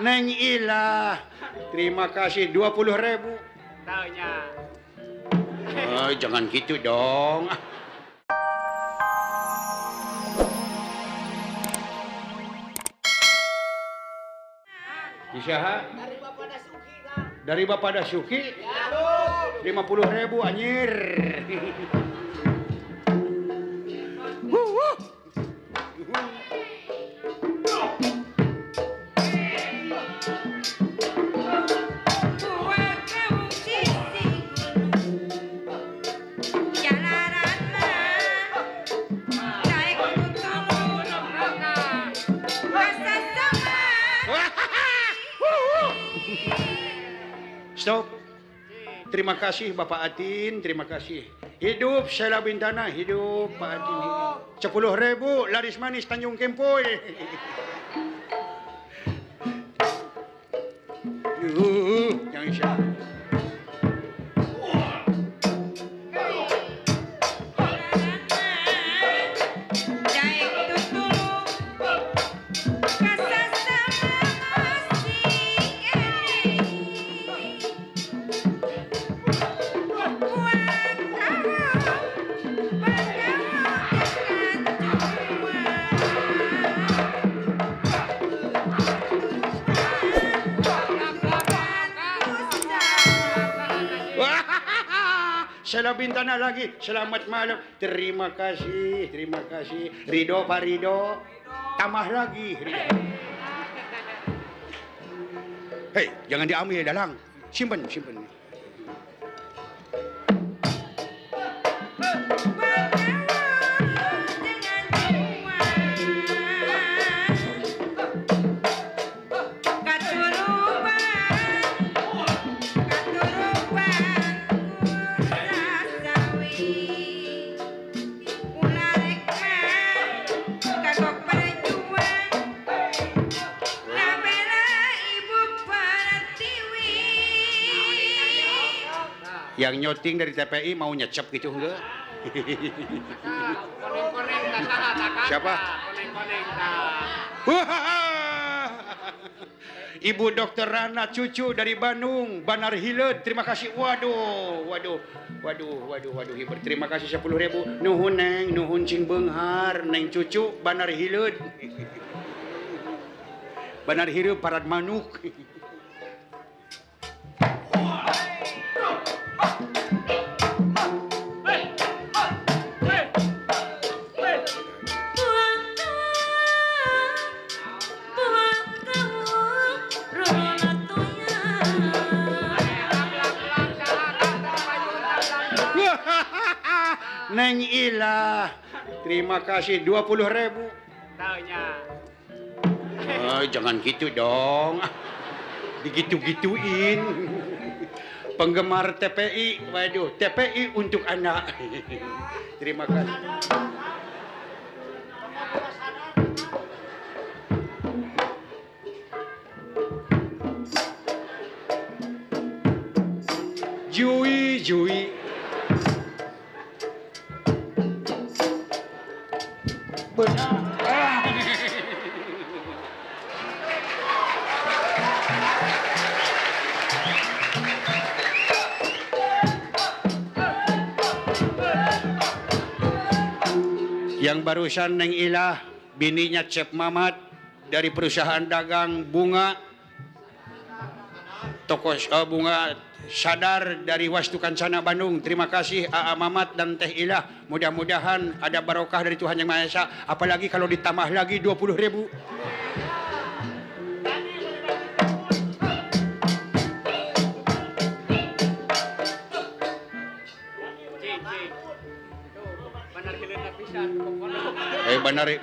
Neng Ila, terima kasih 20.000. Taunya. Oh, jangan gitu dong. Isaha? Dari Bapak Dasuki, Kang. Dari Bapak Dasuki? Ya. 50.000 anjir. Stop. Terima kasih Bapak Atin, terima kasih. Hidup Sheila Bintana, hidup Pak Atin. 10.000 laris manis Tanjung Kempul. Jangan isya. Sheila Bintana lagi, selamat malam. Terima kasih, terima kasih. Ridho Pak Ridho, tambah lagi. Hei, jangan diambil dalang. Simpan, simpan. Yang nyoting dari TPI mau nyecep gitu enggak? Koneng-koneng tak salah, tak kata. Siapa? Koneng-koneng tak. Ibu Dokter Rana cucu dari Bandung, Banar Hilet. Terima kasih. Waduh, hebat. Terima kasih 10.000. Nuhun Neng, nuhun Cing Beunghar, Neng cucu Banar Hilet. Banar Hilet parad manuk. Neng Ila, terima kasih 20.000. Taunya. Oh, jangan gitu dong. Digitu-gituin. Penggemar TPI, waduh, TPI untuk anak. Terima kasih. Jui. Benar. Yang barusan Neng Ilah, bininya Cep Mamat dari perusahaan dagang bunga, toko bunga Sadar dari Wastu Kancana Bandung. Terima kasih AA Mamat dan Teh Ilah. Mudah-mudahan ada barokah dari Tuhan Yang Maha Esa. Apalagi kalau ditambah lagi 20.000.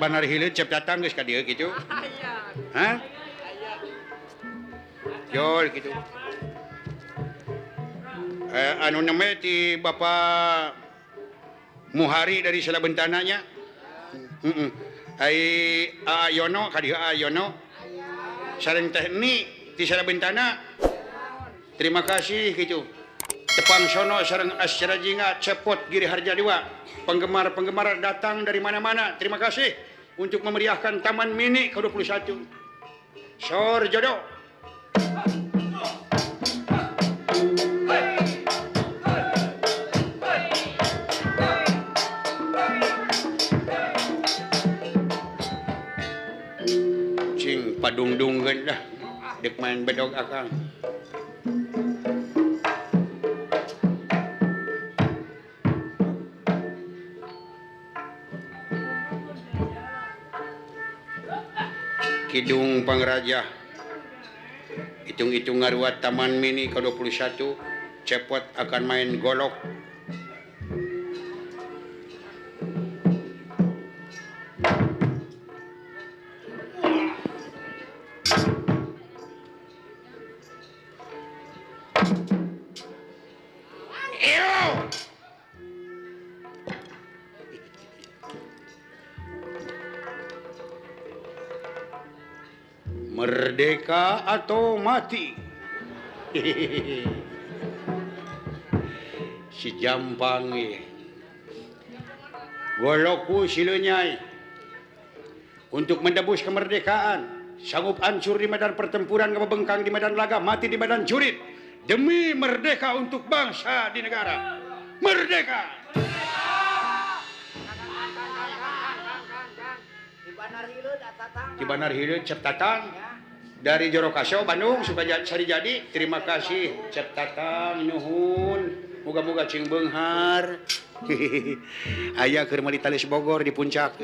Banar Hilir cep datang geus ka dieu kitu. Hah? Jol gitu. Anu neme ti Bapak Muhari dari Sheila Bentananya. Ai Ayono ka dieu Ayono. Sareng Tehni ti Sheila Bentana. Terima kasih gitu. Tepang Sono sareng Asra Jinga Cepot Giri Harja Dewa. Penggemar-penggemar datang dari mana-mana. Terima kasih untuk memeriahkan Taman Mini ke-21. Sor jodoh. Cing padungdungkeun dah. Dek main bedog akang. Kidung Pangraja. Hitung-hitung ngaruat Taman Mini ke-21. Cepot akan main golok. Merdeka atau mati. Si Jampang ye. Golokku silunyai. Untuk mendebus kemerdekaan, sanggup hancur di medan pertempuran, ngebengkang di medan laga, mati di medan jurit. Demi merdeka untuk bangsa di negara. Merdeka. Di Banar Hileud Cep Tatang. Dari Jorokasio Bandung suka sari jadi. Terima kasih Cep Tatang, nuhun. Moga-moga cing beunghar. Aya keur meuli Talis Bogor di puncak.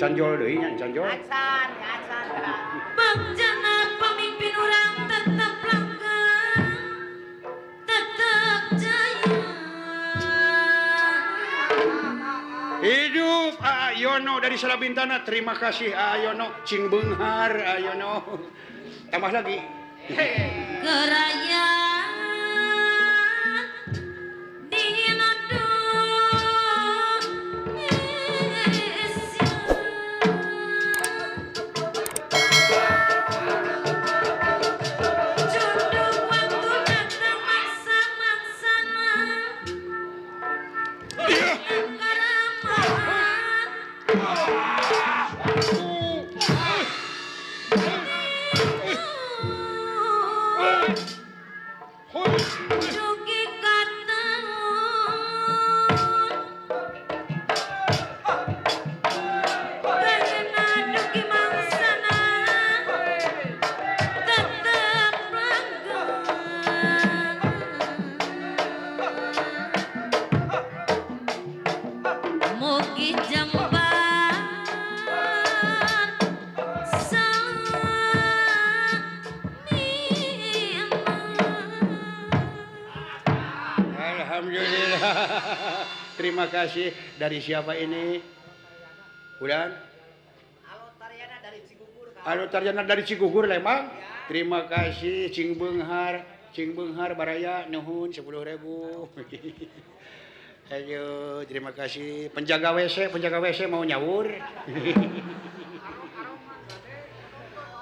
Canjol deui nya canjol. Acan. Bencana pemimpin orang tetap langgeng, tetap jaya. Hidup Ayono dari Salabintana. Terima kasih Ayono. Cing beunghar Ayono. Tambah lagi. Kerajaan di Indonesia. Junduk waktu datang maksa-maksana. Karamahan. Jogi kataun Bayana dugi mangsana tetep langgeng. Mugi Jembar Alhamdulillah. Terima kasih. Dari siapa ini? Udan? Alo Taryana dari Cigugur Lembang. Terima kasih Cing Beunghar. Cing Beunghar baraya nuhun 10.000. Ayo, terima kasih. Penjaga WC mau nyawur.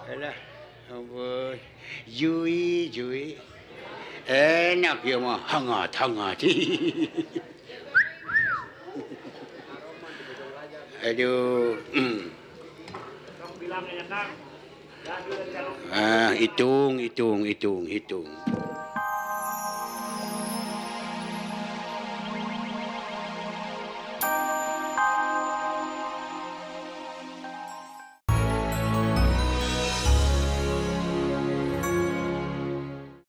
Alah, ampun. Jui. Enak ya mah, hangat. Aduh. Hitung.